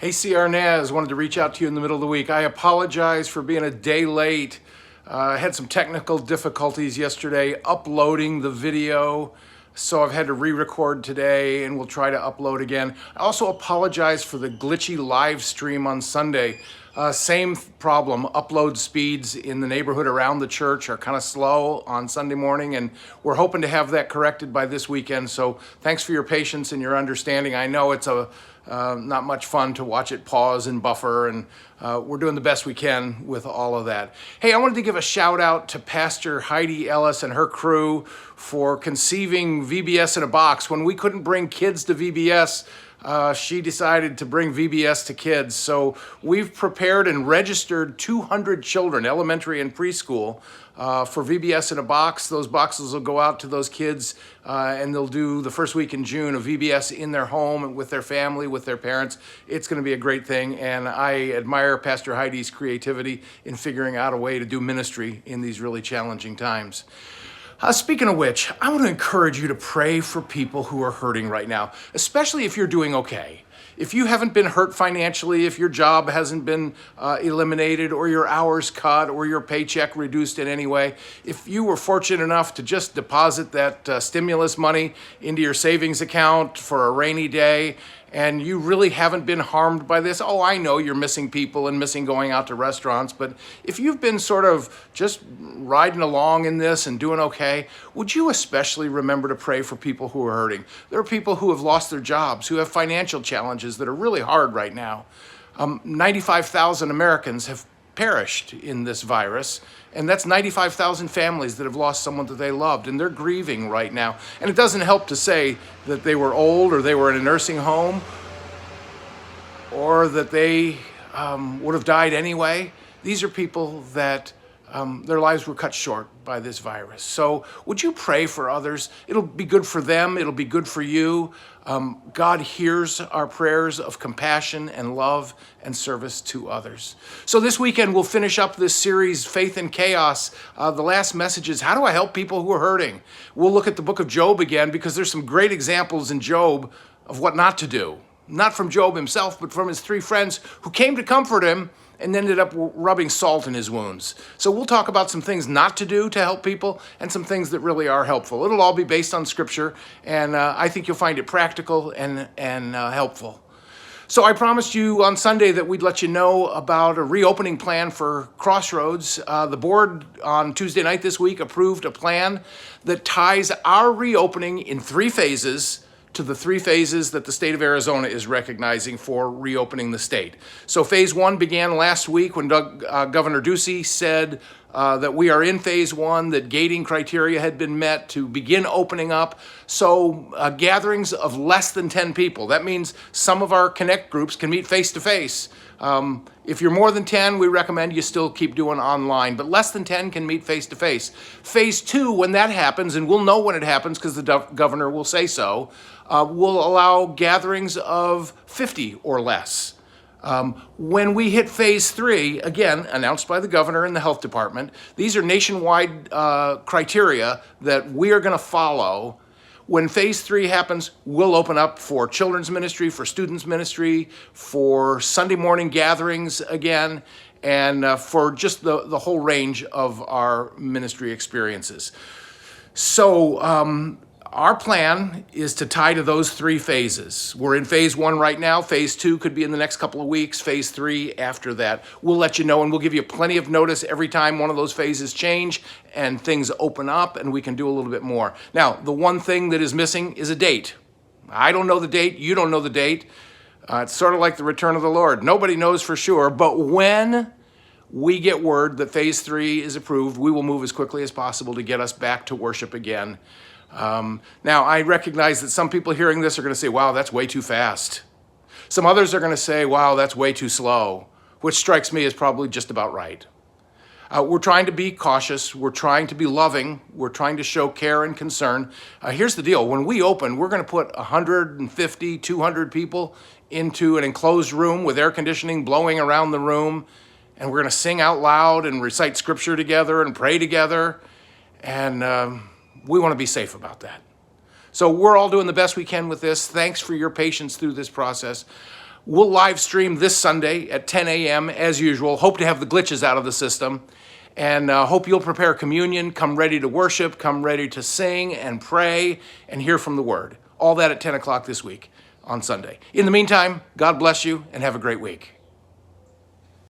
Hey, CR Naz, wanted to reach out to you in the middle of the week. I apologize for being a day late. I had some technical difficulties yesterday uploading the video, so I've had to re-record today and we'll try to upload again. I also apologize for the glitchy live stream on Sunday. Same problem, upload speeds in the neighborhood around the church are kind of slow on Sunday morning, and we're hoping to have that corrected by this weekend. So thanks for your patience and your understanding. I know it's not much fun to watch it pause and buffer, and we're doing the best we can with all of that. Hey, I wanted to give a shout out to Pastor Heidi Ellis and her crew for conceiving VBS in a box. When we couldn't bring kids to VBS, she decided to bring VBS to kids. So we've prepared and registered 200 children, elementary and preschool, for VBS in a box. Those boxes will go out to those kids and they'll do the first week in June of VBS in their home with their family, with their parents. It's going to be a great thing, and I admire Pastor Heidi's creativity in figuring out a way to do ministry in these really challenging times. Speaking of which, I want to encourage you to pray for people who are hurting right now, especially if you're doing okay. If you haven't been hurt financially, if your job hasn't been eliminated or your hours cut or your paycheck reduced in any way, if you were fortunate enough to just deposit that stimulus money into your savings account for a rainy day, and you really haven't been harmed by this, oh, I know you're missing people and missing going out to restaurants, but if you've been sort of just riding along in this and doing okay, would you especially remember to pray for people who are hurting? There are people who have lost their jobs, who have financial challenges that are really hard right now. 95,000 Americans have perished in this virus, and that's 95,000 families that have lost someone that they loved, and they're grieving right now. And it doesn't help to say that they were old or they were in a nursing home or that they would have died anyway. These are people that their lives were cut short by this virus. So would you pray for others? It'll be good for them. It'll be good for you. God hears our prayers of compassion and love and service to others. So this weekend, we'll finish up this series, Faith in Chaos. The last message is, how do I help people who are hurting? We'll look at the book of Job again, because there's some great examples in Job of what not to do. Not from Job himself, but from his three friends who came to comfort him and ended up rubbing salt in his wounds. So we'll talk about some things not to do to help people and some things that really are helpful. It'll all be based on Scripture, and I think you'll find it practical and helpful. So I promised you on Sunday that we'd let you know about a reopening plan for Crossroads. The board on Tuesday night this week approved a plan that ties our reopening in 3 phases to the 3 phases that the state of Arizona is recognizing for reopening the state. So phase 1 began last week when Governor Ducey said that we are in phase 1, that gating criteria had been met to begin opening up. So gatherings of less than 10 people. That means some of our Connect groups can meet face-to-face. If you're more than 10, we recommend you still keep doing online, but less than 10 can meet face-to-face. Phase 2, when that happens, and we'll know when it happens because the governor will say so, will allow gatherings of 50 or less. When we hit phase 3, again, announced by the governor and the health department, these are nationwide criteria that we are going to follow. When phase 3 happens, we'll open up for children's ministry, for students ministry, for Sunday morning gatherings again, and for just the whole range of our ministry experiences. So our plan is to tie to those 3 phases. We're in phase 1 right now. Phase 2 could be in the next couple of weeks. Phase 3 after that. We'll let you know, and we'll give you plenty of notice every time one of those phases change and things open up, and we can do a little bit more. Now, the one thing that is missing is a date. I don't know the date. You don't know the date. It's sort of like the return of the Lord. Nobody knows for sure, but when we get word that phase 3 is approved, we will move as quickly as possible to get us back to worship again. Now, I recognize that some people hearing this are going to say, wow, that's way too fast. Some others are going to say, wow, that's way too slow, which strikes me as probably just about right. We're trying to be cautious. We're trying to be loving. We're trying to show care and concern. Here's the deal. When we open, we're going to put 150, 200 people into an enclosed room with air conditioning blowing around the room, and we're going to sing out loud and recite Scripture together and pray together, and we want to be safe about that. So we're all doing the best we can with this. Thanks for your patience through this process. We'll live stream this Sunday at 10 a.m. as usual. Hope to have the glitches out of the system. And hope you'll prepare communion, come ready to worship, come ready to sing and pray and hear from the Word. All that at 10 o'clock this week on Sunday. In the meantime, God bless you and have a great week.